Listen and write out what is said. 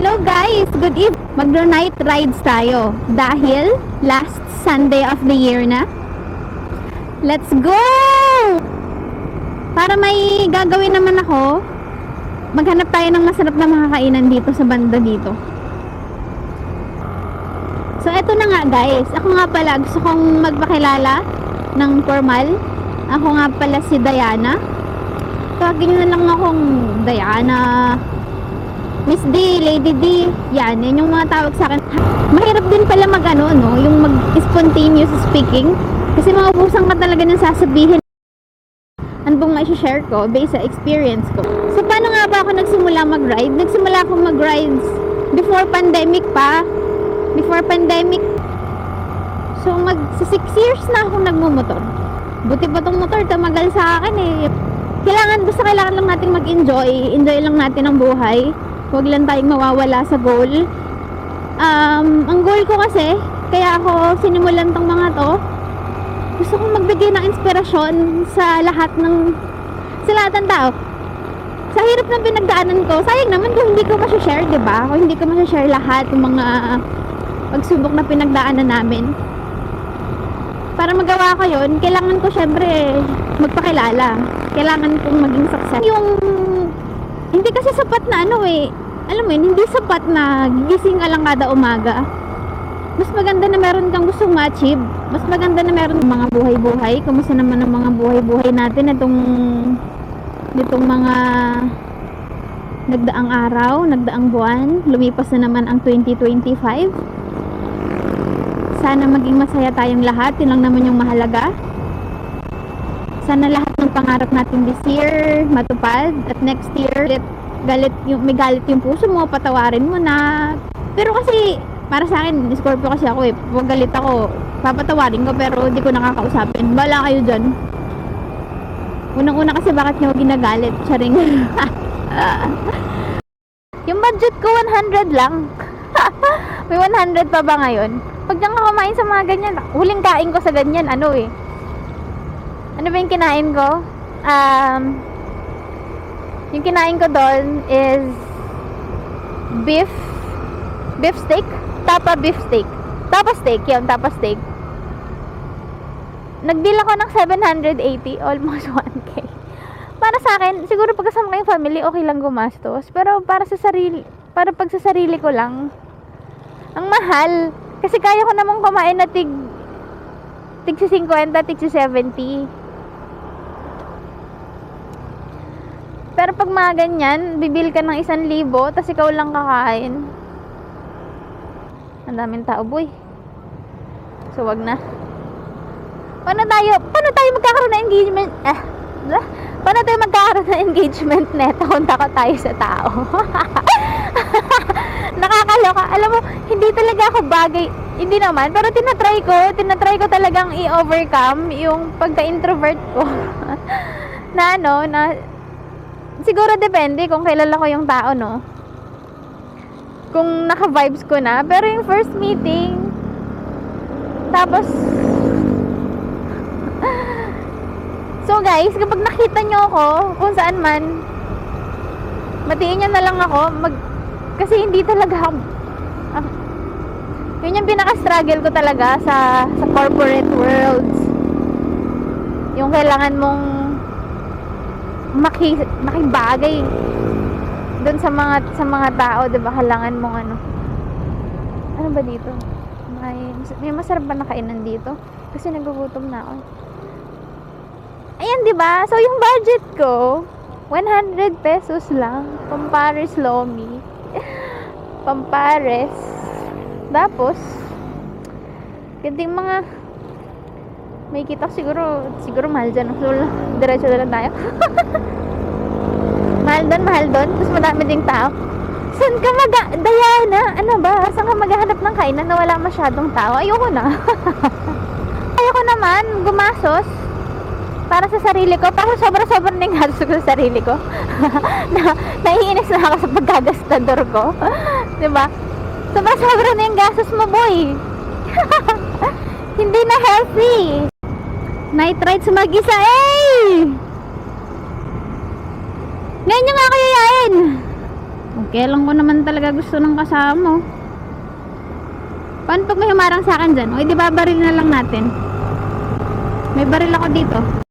Hello guys! Good evening! Magro-night rides tayo dahil last Sunday of the year na. Let's go! Para may gagawin naman ako, maghanap tayo ng masarap na makakainan dito sa banda dito. So eto na nga guys, ako nga pala gusto kong magpakilala ng formal. Ako nga pala si Diana. Tawagin nyo na lang akong Diana, Miss D, Lady D. Yan yung mga tawag sa akin. Mahirap din pala yung mag-spontaneous speaking. Kasi maubusan ka talaga ng sasabihin. Ano bang mai-share ko based sa experience ko. So paano nga ba ako nagsimula mag-ride? Nagsimula akong mag-rides before pandemic pa. Before pandemic. So mag 6 years na akong nagmumotor. Buti pa tong motor, tumagal sa akin eh. Kailangan lang natin mag-enjoy. Enjoy lang natin ang buhay. Huwag lang tayong mawawala sa goal. Ang goal ko kasi, kaya ako sinimulan tong mga to, gusto kong magbigay ng inspirasyon sa lahat ng tao. Sa hirap ng pinagdaanan ko, sayang naman kung hindi ko ma-share, diba? Kung hindi ko ma-share lahat ng mga pagsubok na pinagdaanan namin. Para magawa ko yun, kailangan ko syempre magpakilala. Kailangan kong maging success. Hindi kasi sapat na alam mo yun, hindi sapat na gigising ka lang kada umaga. Mas maganda na meron kang gustong ma-achieve. Mas maganda na meron mga buhay-buhay. Kumusta naman ang mga buhay-buhay natin nitong mga nagdaang araw, nagdaang buwan. Lumipas na naman ang 2025. Sana maging masaya tayong lahat. Yun lang naman yung mahalaga. Sana lahat ng pangarap natin this year matupad. At next year, may galit yung puso mo, patawarin mo na. Pero kasi, para sa akin, Scorpio kasi ako eh. Pag galit ako, papatawarin ko pero hindi ko nakakausapin. Bala kayo dyan. Unang-una kasi bakit nyo ginagalit? Charing. Yung budget ko 100 lang. May 100 pa ba ngayon? Pag diyan ka kumain sa mga ganyan, huling kain ko sa ganyan, ano ba yung kinain ko? Yung kinain ko doon is beef steak, tapa steak. Tapa steak. Nagbill ako ng 780, almost 1K. Para sa akin, siguro pagkasama kayong family, okay lang gumastos. Pero pag sa sarili ko lang, ang mahal. Kasi kaya ko namang kumain na tig 50, tig 70. Pero pag mga ganyan, bibil ka ng 1,000, tas ikaw lang kakain. Ang daming tao, boy. So, wag na. Paano tayo magkakaroon ng engagement? Paano tayo magkakaroon ng engagement neto kung takot tayo sa tao? Nakakaloka. Alam mo, hindi talaga ako bagay. Hindi naman, pero tinatry ko talagang i-overcome yung pagka-introvert ko. na siguro depende kung kilala ko yung tao, no? Kung naka-vibes ko na. Pero yung first meeting, tapos so guys, kapag nakita nyo ako kung saan man, matiin nyo na lang ako kasi hindi talaga yun yung pinaka-struggle ko talaga sa corporate worlds. Yung kailangan mong makibagay doon sa mga tao, 'di ba? Kailangan mong ano ba dito? May masarap ba na kainan dito? Kasi nagugutom na ako. Ayan, 'di ba? So yung budget ko 100 pesos lang. Pampares Lomi. Pampares. Tapos ganting mga may kita siguro mahal dyan. So, diretso na lang tayo. mahal doon. Tapos madami ding tao. Saan ka Diana, ano ba? Saan ka maghahanap ng kainan na wala masyadong tao? Ayoko na. Ayoko naman gumasos para sa sarili ko. Para sobra-sobra na yung gastos ko sa sarili ko. Naiinis na ako sa pagkagastador ko. Diba? Sobra-sobra na yung gastos mo, boy. Hindi na healthy. Night ride sa mag-isa, Ngayon nyo nga kayo yain. Okay lang ko naman talaga gusto ng kasama. Paano pag may humarang sa akin dyan? O, di ba baril na lang natin? May baril ako dito.